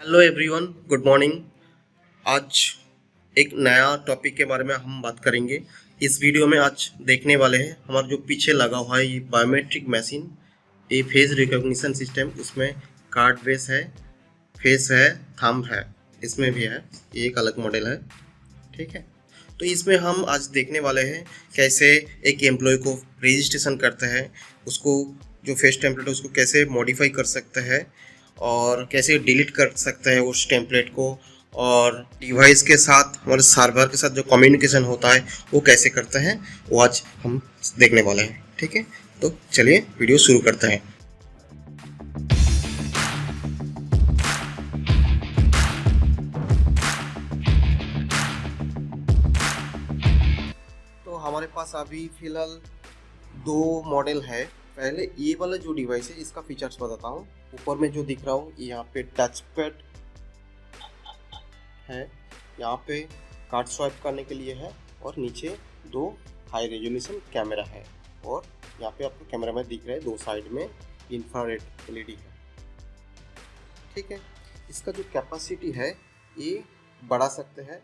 Hello everyone, good morning. आज एक नया टॉपिक के बारे में हम बात करेंगे। इस वीडियो में आज देखने वाले हैं हमारा जो पीछे लगा हुआ है ये बायोमेट्रिक मशीन, ये फेस रिकॉग्निशन सिस्टम। इसमें कार्ड बेस है, फेस है, थंब है, इसमें भी है। ये एक अलग मॉडल है, ठीक है। तो इसमें हम आज देखने वाले हैं कैसे एक एम्प्लॉय को रजिस्ट्रेशन करते हैं, उसको जो फेस टेम्पलेट है उसको कैसे मॉडिफाई कर सकते हैं और कैसे डिलीट कर सकते हैं उस टेम्पलेट को, और डिवाइस के साथ हमारे सर्वर के साथ जो कम्युनिकेशन होता है वो कैसे करते हैं, वो आज हम देखने वाले हैं, ठीक है। तो चलिए वीडियो शुरू करते हैं। तो हमारे पास अभी फिलहाल दो मॉडल है। पहले ये वाला जो डिवाइस है इसका फीचर्स बताता हूँ। ऊपर में जो दिख रहा हूँ यहाँ पे टच पैड है, यहाँ पे कार्ड स्वाइप करने के लिए है, और नीचे दो हाई रेजोल्यूशन कैमरा है, और यहाँ पे आपको कैमरा में दिख रहा है दो साइड में इंफ्रारेड एलईडी है, ठीक है। इसका जो कैपेसिटी है ये बढ़ा सकते हैं।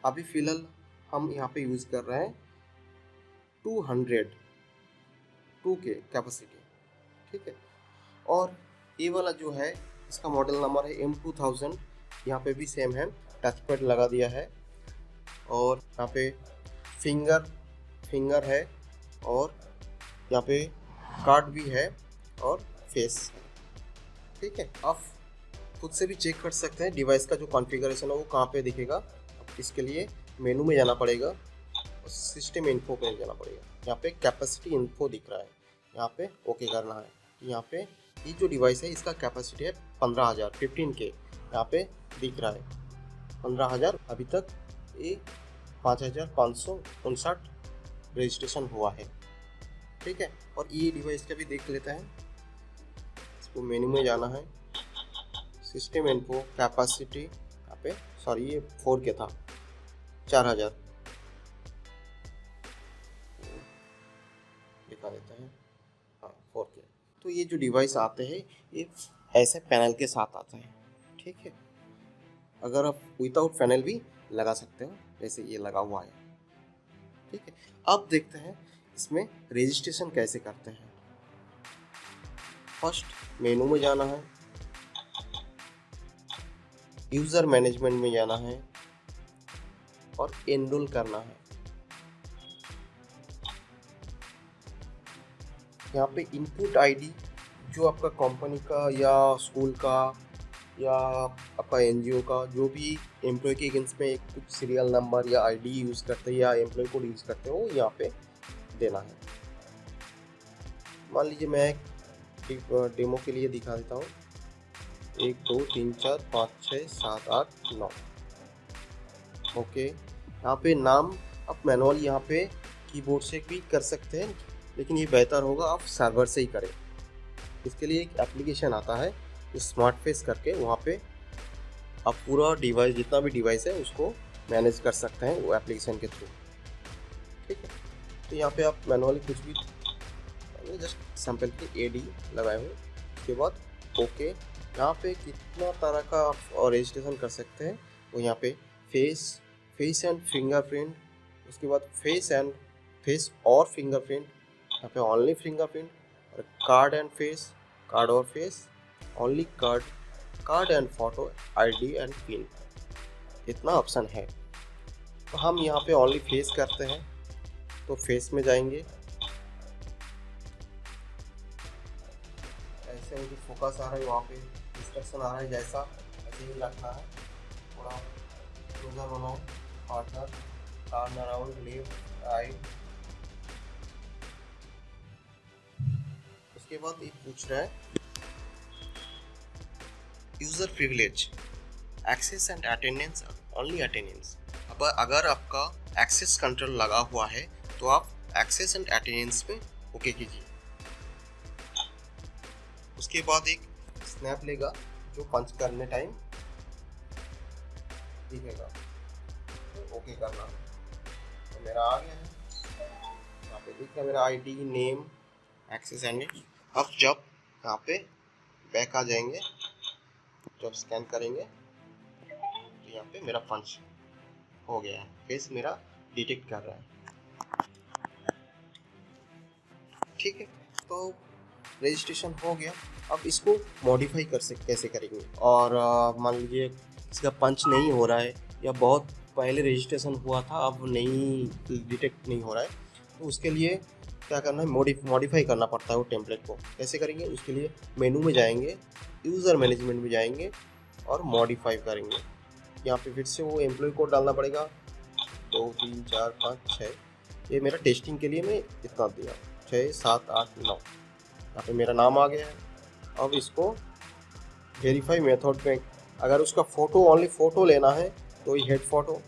अभी फिलहाल हम यहाँ पे यूज़ कर रहे हैं 200 कैपेसिटी, ठीक है। और ये वाला जो है इसका मॉडल नंबर है M2000। यहाँ पे भी सेम है, टच पैड लगा दिया है, और यहाँ पे फिंगर है, और यहाँ पे कार्ड भी है और फेस है, ठीक है। आप खुद से भी चेक कर सकते हैं डिवाइस का जो कॉन्फ़िगरेशन है वो कहाँ पे दिखेगा। इसके लिए मेनू में जाना पड़ेगा और सिस्टम इन्फो पे जाना पड़ेगा। यहाँ पे कैपेसिटी इन्फो दिख रहा है, यहाँ पे ओके करना है। यहाँ पे ये जो डिवाइस है इसका कैपेसिटी है 15,000 15K, यहाँ पे दिख रहा है 15,000। अभी तक ये 5,559 रजिस्ट्रेशन हुआ है, ठीक है। और ये डिवाइस का भी देख लेते हैं। इसको मेन्यू में जाना है, सिस्टम इन्फो, कैपेसिटी, यहाँ पे सॉरी ये 4K था, 4,000 दिखा देते हैं, हाँ 4K। तो ये जो डिवाइस आते हैं ये ऐसे पैनल के साथ आता है, ठीक है। अगर आप विदाउट पैनल भी लगा सकते हो, जैसे ये लगा हुआ है, ठीक है। अब देखते हैं इसमें रजिस्ट्रेशन कैसे करते हैं। फर्स्ट मेनू में जाना है, यूज़र मैनेजमेंट में जाना है, और एनरोल करना है। यहाँ पे इनपुट आईडी जो आपका कंपनी का या स्कूल का या आपका एनजीओ का जो भी एम्प्लॉय के अगेंस्ट में कुछ सीरियल नंबर या आईडी यूज़ करते हैं या एम्प्लॉय कोड यूज़ करते हो यहाँ पे देना है। मान लीजिए मैं एक डेमो के लिए दिखा देता हूँ। 1 2 3 4 5 6 7 8 9, ओके। यहाँ पे नाम आप मैनुअली यहाँ पे कीबोर्ड से भी कर सकते हैं, लेकिन ये बेहतर होगा आप सर्वर से ही करें। इसके लिए एक एप्लीकेशन आता है स्मार्ट फेस करके, वहाँ पे आप पूरा डिवाइस जितना भी डिवाइस है उसको मैनेज कर सकते हैं वो एप्लीकेशन के थ्रू, ठीक है। तो यहाँ पे आप मैनुअली कुछ भी जस्ट सैंपल के AD लगाए हुए, उसके बाद ओके। यहाँ पे कितना तरह का आप रजिस्ट्रेशन कर सकते हैं वो यहाँ पे फेस एंड फिंगरप्रिंट, उसके बाद फेस और फिंगरप्रिंट, यहाँ पे ओनली फिंगरप्रिंट, और कार्ड और face, only card and photo, ID and pin, इतना ऑप्शन है। तो हम यहाँ पे ओनली फेस करते हैं, तो फेस में जाएंगे। ऐसे मुझे फोकस आ रहा है, वहाँ पे इंस्ट्रक्शन आ रहा है जैसा ऐसे ही रखना है। थोड़ा क्लोजर बनाओ, partner, turn around, left right. उसके बाद ये पूछ रहा है user privilege, access and attendance, only attendance. अब अगर आपका एक्सेस कंट्रोल लगा हुआ है तो आप एक्सेस एंड अटेंडेंस में ओके कीजिए। उसके बाद एक स्नैप लेगा जो पंच करने टाइम दिखेगा, तो ओके करना। तो मेरा आ गया है, यहाँ पे दिख रहा है मेरा ID, नेम, एक्सेस एंड। अब जब यहाँ पे बैक आ जाएंगे जब स्कैन करेंगे तो यहाँ पे मेरा पंच हो गया है, फेस मेरा डिटेक्ट कर रहा है। ठीक है, तो रजिस्ट्रेशन हो गया। अब इसको मॉडिफाई कैसे करेंगे, और मान लीजिए इसका पंच नहीं हो रहा है या बहुत पहले रजिस्ट्रेशन हुआ था अब नहीं डिटेक्ट नहीं हो रहा है, तो उसके लिए क्या करना है, मॉडिफाई करना पड़ता है वो टेम्पलेट को। कैसे करेंगे, उसके लिए मेनू में जाएंगे, यूज़र मैनेजमेंट में जाएंगे और मॉडिफाई करेंगे। यहाँ पे फिर से वो एम्प्लॉय कोड डालना पड़ेगा, 2 3 4 5 6। ये मेरा टेस्टिंग के लिए मैं इतना दिया, 6 7 8 9। यहाँ पे मेरा नाम आ गया है। अब इसको वेरीफाई मेथड में, अगर उसका फ़ोटो ओनली फ़ोटो लेना है तो ये हेड फ़ोटो,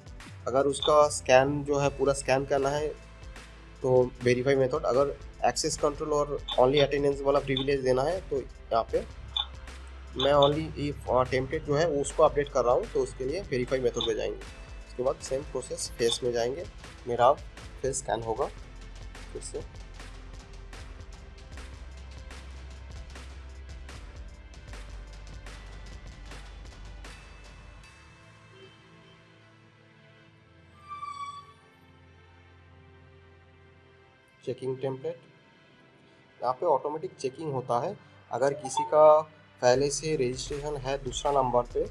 अगर उसका स्कैन जो है पूरा स्कैन करना है तो वेरीफाई मेथड, अगर एक्सेस कंट्रोल और ओनली अटेंडेंस वाला प्रिविलेज देना है तो यहाँ पे मैं ओनली ये टेम्पलेट जो है उसको अपडेट कर रहा हूँ, तो उसके लिए वेरीफाई मेथड में जाएंगे। उसके बाद सेम प्रोसेस फेस में जाएंगे, मेरा फेस स्कैन होगा फिर से। चेकिंग टेम्पलेट, यहाँ पे ऑटोमेटिक चेकिंग होता है। अगर किसी का पहले से रजिस्ट्रेशन है दूसरा नंबर पे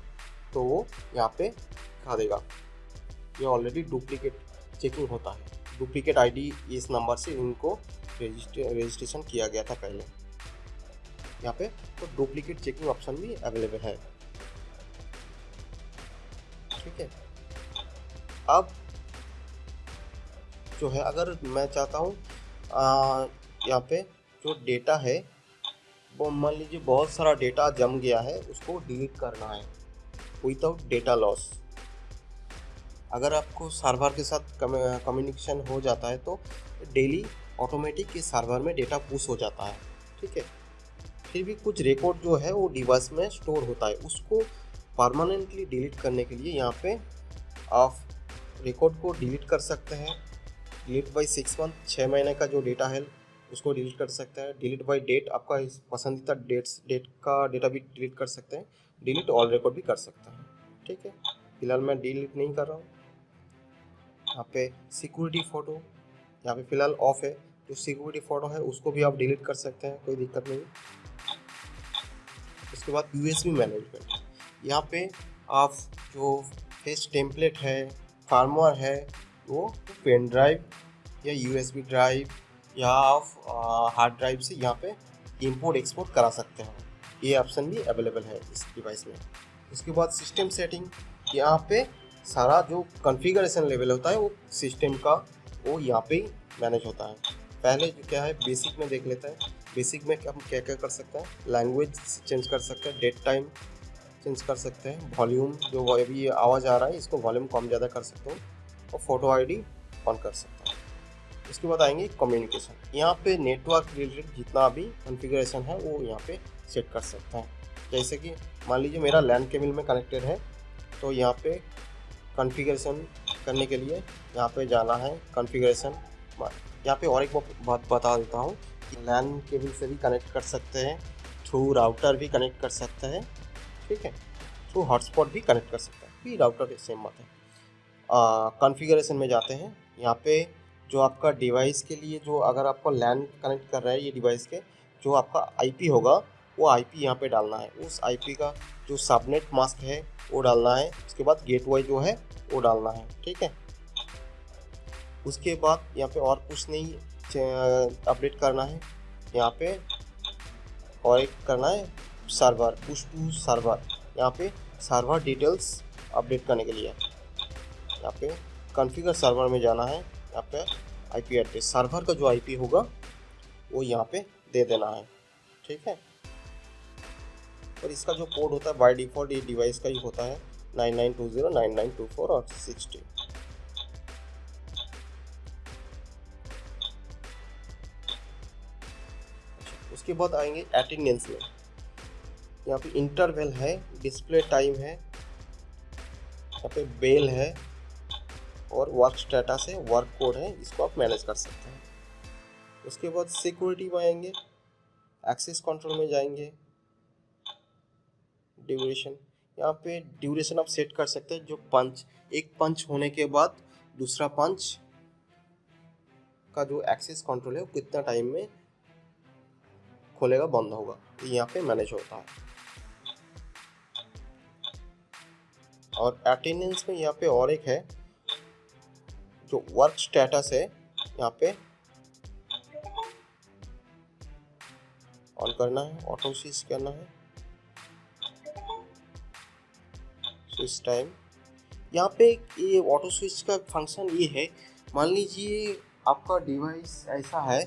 तो वो यहाँ पे दिखा देगा। ये ऑलरेडी डुप्लीकेट चेकिंग होता है, डुप्लीकेट आईडी इस नंबर से इनको रजिस्ट्रेशन किया गया था पहले यहाँ पे, तो डुप्लीकेट चेकिंग ऑप्शन भी अवेलेबल है। ठीक है, अब जो है अगर मैं चाहता हूँ यहाँ पे जो डेटा है वो मान लीजिए बहुत सारा डेटा जम गया है, उसको डिलीट करना है विदाउट डेटा लॉस। अगर आपको सर्वर के साथ कम्युनिकेशन हो जाता है तो डेली ऑटोमेटिक इस सर्वर में डेटा पुश हो जाता है। ठीक है, फिर भी कुछ रिकॉर्ड जो है वो डिवाइस में स्टोर होता है, उसको परमानेंटली डिलीट करने के लिए यहाँ पे आप रिकॉर्ड को डिलीट कर सकते हैं। डिलीट बाई 6 मंथ, 6 महीने का जो डेटा है उसको डिलीट कर सकते हैं। डिलीट बाई डेट, आपका पसंदीदा डेट का डेटा भी डिलीट कर सकते हैं। डिलीट ऑल रिकॉर्ड भी कर सकते हैं। ठीक है, फिलहाल मैं डिलीट नहीं कर रहा हूँ। यहाँ पे सिक्योरिटी फ़ोटो यहाँ पे फ़िलहाल ऑफ है, जो सिक्योरिटी फ़ोटो है उसको भी आप डिलीट कर सकते हैं, कोई दिक्कत नहीं। उसके बाद यूएसबी मैनेजमेंट, यहाँ पे आप जो फेस टेम्पलेट है, फार्मर है, वो पेन ड्राइव या यूएसबी ड्राइव या आप हार्ड ड्राइव से यहाँ पे इंपोर्ट एक्सपोर्ट करा सकते हैं। ये ऑप्शन भी अवेलेबल है इस डिवाइस में। उसके बाद सिस्टम सेटिंग, यहाँ पे सारा जो कॉन्फ़िगरेशन लेवल होता है वो सिस्टम का वो यहाँ पे ही मैनेज होता है। पहले जो क्या है बेसिक में देख लेते हैं। बेसिक में हम क्या क्या कर सकते हैं, लैंग्वेज चेंज कर सकते हैं, डेट टाइम चेंज कर सकते हैं, वॉल्यूम जो अभी आवाज़ आ रहा है इसको वॉल्यूम कम ज़्यादा कर सकते हैं, और फ़ोटो आईडी ऑन कर सकते हैं। उसके बाद आएंगे कम्युनिकेशन, यहाँ पे नेटवर्क रिलेटेड जितना भी कॉन्फ़िगरेशन है वो यहाँ पे सेट कर सकते हैं। जैसे कि मान लीजिए मेरा लैन केबल में कनेक्टेड है, तो यहाँ पे कॉन्फ़िगरेशन करने के लिए यहाँ पे जाना है कॉन्फ़िगरेशन। यहाँ पे और एक बात बता देता हूँ कि लैन केबल से भी कनेक्ट कर सकते हैं, थ्रू राउटर भी कनेक्ट कर सकते हैं। ठीक है, थ्रू हॉटस्पॉट भी कनेक्ट कर सकते हैं, भी राउटर सेम बात है। कॉन्फ़िगरेशन में जाते हैं, यहाँ पे जो आपका डिवाइस के लिए जो अगर आपको लैन कनेक्ट कर रहा है ये डिवाइस के, जो आपका आईपी होगा वो आईपी यहाँ पे डालना है। उस आईपी का जो सबनेट मास्क है वो डालना है। उसके बाद गेटवे जो है वो डालना है। ठीक है, उसके बाद यहाँ पे और कुछ नहीं अपडेट करना है। यहाँ पे और एक करना है सर्वर, पुश टू सर्वर। यहाँ पे सर्वर डिटेल्स अपडेट करने के लिए यहाँ पे कॉन्फ़िगर सर्वर में जाना है। यहाँ पे आईपी एड्रेस सर्वर का जो आईपी होगा वो यहाँ पे दे देना है। ठीक है, और इसका जो कोड होता है बाय डिफ़ॉल्ट ये डिवाइस का ही होता है, 9920 9924 और 60। उसके बाद आएंगे अटेंडेंस में। यहाँ पे इंटरवल है, डिस्प्ले टाइम है, यहाँ पे बेल है और वर्क स्टेटस है, वर्क कोड है, इसको आप मैनेज कर सकते हैं। उसके बाद सिक्योरिटी में आएंगे, एक्सेस कंट्रोल में जाएंगे, ड्यूरेशन, यहाँ पे ड्यूरेशन आप सेट कर सकते हैं। जो पंच, एक पंच होने के बाद दूसरा पंच का जो एक्सेस कंट्रोल है वो कितना टाइम में खोलेगा बंद होगा, ये यहाँ पे मैनेज होता है। और अटेंडेंस में यहाँ पे और एक है जो वर्क स्टेटस है, यहाँ पे ऑन करना है, ऑटो स्विच करना है, स्विच टाइम। यहाँ पे ये ऑटो स्विच का फंक्शन ये है, मान लीजिए आपका डिवाइस ऐसा है,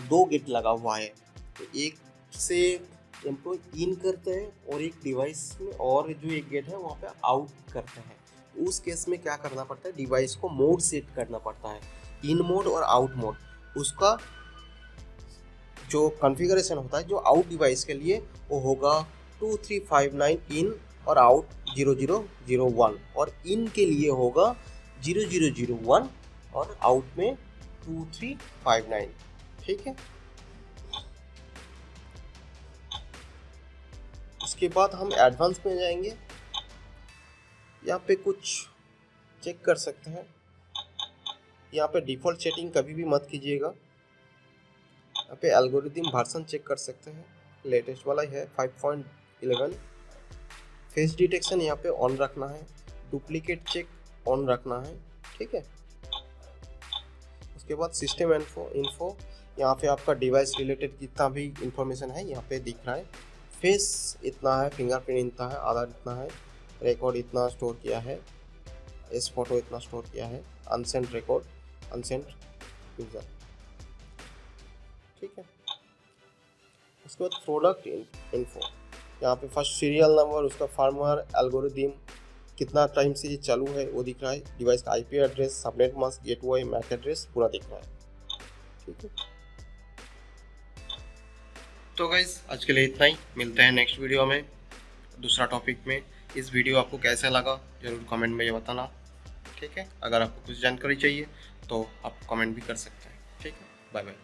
2 गेट लगा हुआ है, तो एक से एम्प्लॉय इन करते हैं और एक डिवाइस में और जो एक गेट है वहाँ पे आउट करते हैं। उस केस में क्या करना पड़ता है, डिवाइस को मोड सेट करना पड़ता है, इन मोड और आउट मोड। उसका जो कॉन्फ़िगरेशन होता है जो आउट डिवाइस के लिए वो होगा 2359 इन और आउट 0001, और इन के लिए होगा 0001 और आउट में 2359। ठीक है, उसके बाद हम एडवांस में जाएंगे। यहाँ पे कुछ चेक कर सकते हैं। यहाँ पे डिफ़ॉल्ट सेटिंग कभी भी मत कीजिएगा। यहाँ पे एल्गोरिथम वर्जन चेक कर सकते हैं, लेटेस्ट वाला है 5.11। फेस डिटेक्शन यहाँ पे ऑन रखना है, डुप्लीकेट चेक ऑन रखना है। ठीक है, उसके बाद सिस्टम इन्फो, यहाँ पे आपका डिवाइस रिलेटेड जितना भी इंफॉर्मेशन है यहाँ पे दिख रहा है। फेस इतना है, फिंगरप्रिंट इतना है, आधार इतना है, रिकॉर्ड इतना स्टोर किया है, इस फोटो इतना स्टोर किया है, अनसेंट रिकॉर्ड, अनसेंट यूजर। ठीक है, उसके बाद प्रोडक्ट इन्फो, यहाँ पे फर्स्ट सीरियल नंबर, उसका फार्मर, एल्गोरिथम, कितना टाइम से ये चालू है वो दिख रहा है, डिवाइस का IP address, subnet mask, gateway, MAC address पूरा दिख रहा है। ठीक है, तो गाइस आज के लिए इतना ही, मिलते हैं नेक्स्ट वीडियो में दूसरा टॉपिक में। इस वीडियो आपको कैसा लगा ज़रूर कमेंट में ये बताना। ठीक है, अगर आपको कुछ जानकारी चाहिए तो आप कमेंट भी कर सकते हैं। ठीक है, बाय बाय।